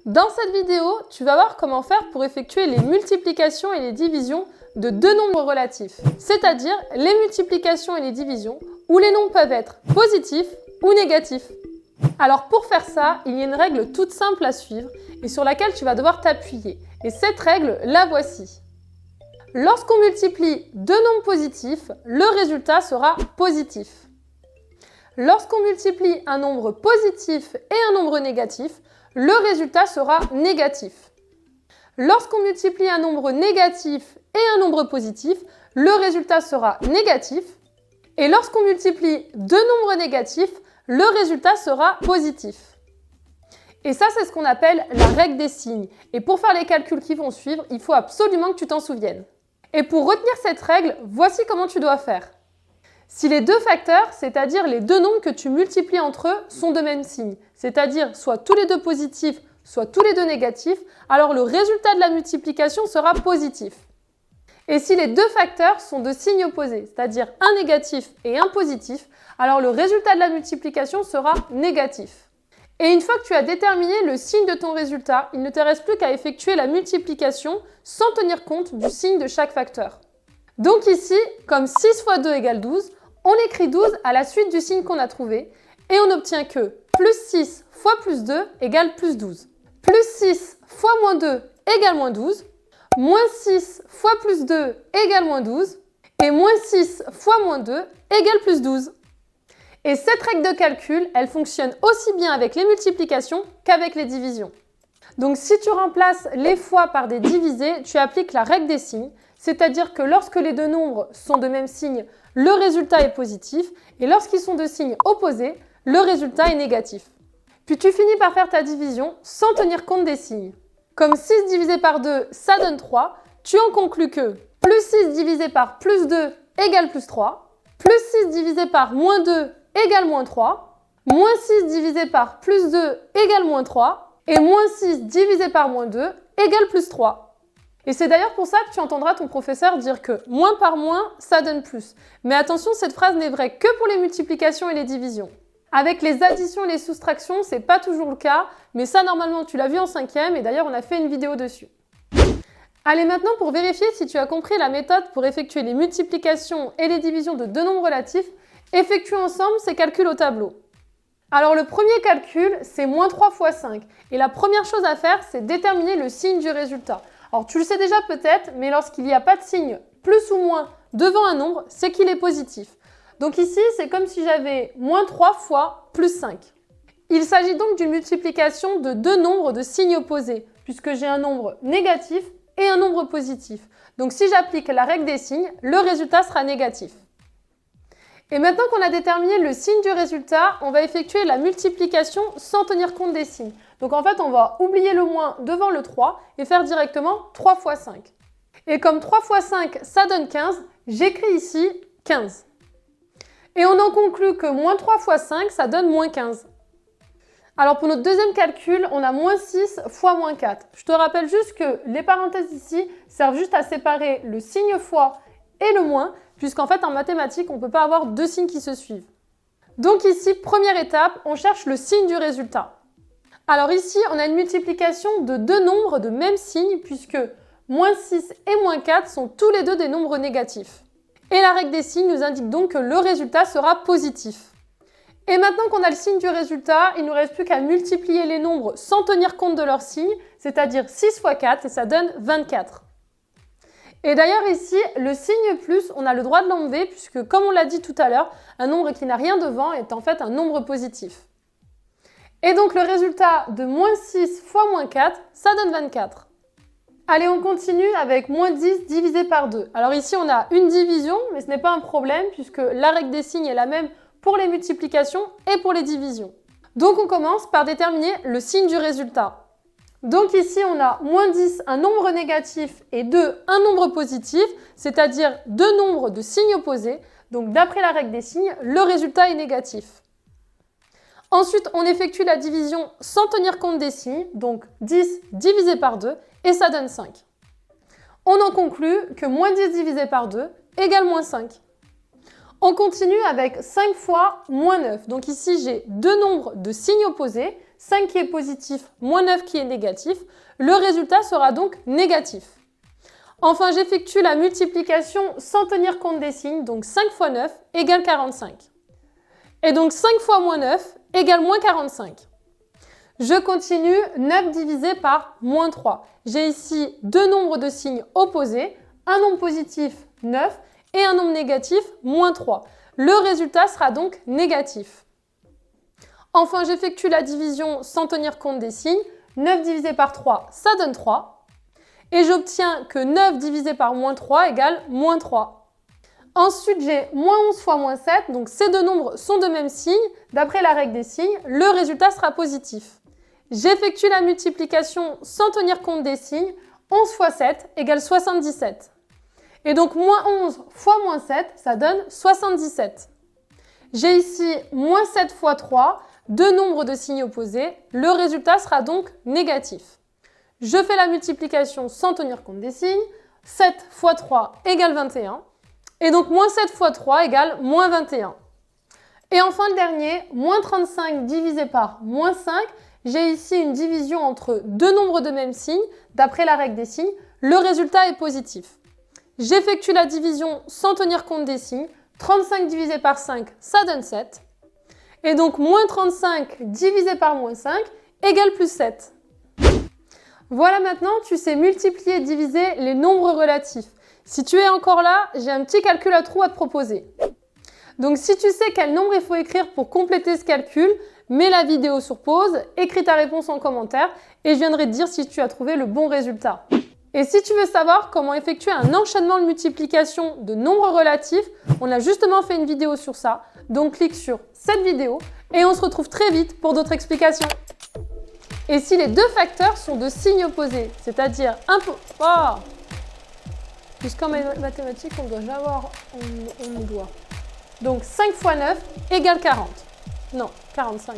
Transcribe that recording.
Dans cette vidéo, tu vas voir comment faire pour effectuer les multiplications et les divisions de deux nombres relatifs, c'est-à-dire les multiplications et les divisions où les nombres peuvent être positifs ou négatifs. Alors pour faire ça, il y a une règle toute simple à suivre et sur laquelle tu vas devoir t'appuyer. Et cette règle, la voici. Lorsqu'on multiplie deux nombres positifs, le résultat sera positif. Lorsqu'on multiplie un nombre positif et un nombre négatif, le résultat sera négatif. Lorsqu'on multiplie un nombre négatif et un nombre positif, le résultat sera négatif. Et lorsqu'on multiplie deux nombres négatifs, le résultat sera positif. Et ça, c'est ce qu'on appelle la règle des signes. Et pour faire les calculs qui vont suivre, il faut absolument que tu t'en souviennes. Et pour retenir cette règle, voici comment tu dois faire. Si les deux facteurs, c'est-à-dire les deux nombres que tu multiplies entre eux, sont de même signe, c'est-à-dire soit tous les deux positifs, soit tous les deux négatifs, alors le résultat de la multiplication sera positif. Et si les deux facteurs sont de signes opposés, c'est-à-dire un négatif et un positif, alors le résultat de la multiplication sera négatif. Et une fois que tu as déterminé le signe de ton résultat, il ne te reste plus qu'à effectuer la multiplication sans tenir compte du signe de chaque facteur. Donc ici, comme 6 fois 2 égale 12, on écrit 12 à la suite du signe qu'on a trouvé et on obtient que plus 6 fois plus 2 égale plus 12. Plus 6 fois moins 2 égale moins 12. Moins 6 fois plus 2 égale moins 12. Et moins 6 fois moins 2 égale plus 12. Et cette règle de calcul, elle fonctionne aussi bien avec les multiplications qu'avec les divisions. Donc si tu remplaces les fois par des divisés, tu appliques la règle des signes, c'est-à-dire que lorsque les deux nombres sont de même signe, le résultat est positif, et lorsqu'ils sont de signes opposés, le résultat est négatif. Puis tu finis par faire ta division sans tenir compte des signes. Comme 6 divisé par 2, ça donne 3, tu en conclus que plus 6 divisé par plus 2 égale plus 3, plus 6 divisé par moins 2 égale moins 3, moins 6 divisé par plus 2 égale moins 3, et moins 6 divisé par moins 2 égale plus 3. Et c'est d'ailleurs pour ça que tu entendras ton professeur dire que moins par moins, ça donne plus. Mais attention, cette phrase n'est vraie que pour les multiplications et les divisions. Avec les additions et les soustractions, c'est pas toujours le cas, mais ça normalement tu l'as vu en 5e et d'ailleurs on a fait une vidéo dessus. Allez, maintenant pour vérifier si tu as compris la méthode pour effectuer les multiplications et les divisions de deux nombres relatifs, effectue ensemble ces calculs au tableau. Alors le premier calcul, c'est moins 3 fois 5. Et la première chose à faire, c'est déterminer le signe du résultat. Alors tu le sais déjà peut-être, mais lorsqu'il n'y a pas de signe plus ou moins devant un nombre, c'est qu'il est positif. Donc ici, c'est comme si j'avais moins 3 fois plus 5. Il s'agit donc d'une multiplication de deux nombres de signes opposés, puisque j'ai un nombre négatif et un nombre positif. Donc si j'applique la règle des signes, le résultat sera négatif. Et maintenant qu'on a déterminé le signe du résultat, on va effectuer la multiplication sans tenir compte des signes. Donc en fait, on va oublier le moins devant le 3 et faire directement 3 fois 5. Et comme 3 fois 5, ça donne 15, j'écris ici 15. Et on en conclut que moins 3 fois 5, ça donne moins 15. Alors pour notre deuxième calcul, on a moins 6 fois moins 4. Je te rappelle juste que les parenthèses ici servent juste à séparer le signe fois et le moins, puisqu'en fait en mathématiques, on ne peut pas avoir deux signes qui se suivent. Donc ici, première étape, on cherche le signe du résultat. Alors ici, on a une multiplication de deux nombres de même signe, puisque moins 6 et moins 4 sont tous les deux des nombres négatifs. Et la règle des signes nous indique donc que le résultat sera positif. Et maintenant qu'on a le signe du résultat, il ne nous reste plus qu'à multiplier les nombres sans tenir compte de leur signe, c'est-à-dire 6 fois 4, et ça donne 24. Et d'ailleurs ici, le signe plus, on a le droit de l'enlever puisque, comme on l'a dit tout à l'heure, un nombre qui n'a rien devant est en fait un nombre positif. Et donc le résultat de moins 6 fois moins 4, ça donne 24. Allez, on continue avec moins 10 divisé par 2. Alors ici, on a une division, mais ce n'est pas un problème puisque la règle des signes est la même pour les multiplications et pour les divisions. Donc on commence par déterminer le signe du résultat. Donc ici, on a moins 10, un nombre négatif, et 2, un nombre positif, c'est-à-dire deux nombres de signes opposés. Donc d'après la règle des signes, le résultat est négatif. Ensuite, on effectue la division sans tenir compte des signes, donc 10 divisé par 2, et ça donne 5. On en conclut que moins 10 divisé par 2 égale moins 5. On continue avec 5 fois moins 9. Donc ici, j'ai deux nombres de signes opposés, 5 qui est positif moins 9 qui est négatif. Le résultat sera donc négatif. Enfin, j'effectue la multiplication sans tenir compte des signes, donc 5 fois 9 égale 45. Et donc 5 fois moins 9 égale moins 45. Je continue, 9 divisé par moins 3. J'ai ici deux nombres de signes opposés, un nombre positif 9 et un nombre négatif moins 3. Le résultat sera donc négatif. Enfin, j'effectue la division sans tenir compte des signes. 9 divisé par 3, ça donne 3. Et j'obtiens que 9 divisé par moins 3 égale moins 3. Ensuite, j'ai moins 11 fois moins 7, donc ces deux nombres sont de même signe. D'après la règle des signes, le résultat sera positif. J'effectue la multiplication sans tenir compte des signes. 11 fois 7 égale 77. Et donc, moins 11 fois moins 7, ça donne 77. J'ai ici moins 7 fois 3, deux nombres de signes opposés. Le résultat sera donc négatif. Je fais la multiplication sans tenir compte des signes. 7 fois 3 égale 21. Et donc, moins 7 fois 3 égale moins 21. Et enfin, le dernier, moins 35 divisé par moins 5. J'ai ici une division entre deux nombres de même signe. D'après la règle des signes, le résultat est positif. J'effectue la division sans tenir compte des signes. 35 divisé par 5, ça donne 7. Et donc, moins 35 divisé par moins 5 égale plus 7. Voilà, maintenant, tu sais multiplier et diviser les nombres relatifs. Si tu es encore là, j'ai un petit calcul à trous à te proposer. Donc, si tu sais quel nombre il faut écrire pour compléter ce calcul, mets la vidéo sur pause, écris ta réponse en commentaire et je viendrai te dire si tu as trouvé le bon résultat. Et si tu veux savoir comment effectuer un enchaînement de multiplication de nombres relatifs, on a justement fait une vidéo sur ça. Donc, clique sur cette vidéo et on se retrouve très vite pour d'autres explications. Et si les deux facteurs sont de signes opposés, c'est-à-dire puisqu'en mathématiques, on doit avoir, on doit. Donc 5 fois 9 égale 40. Non, 45.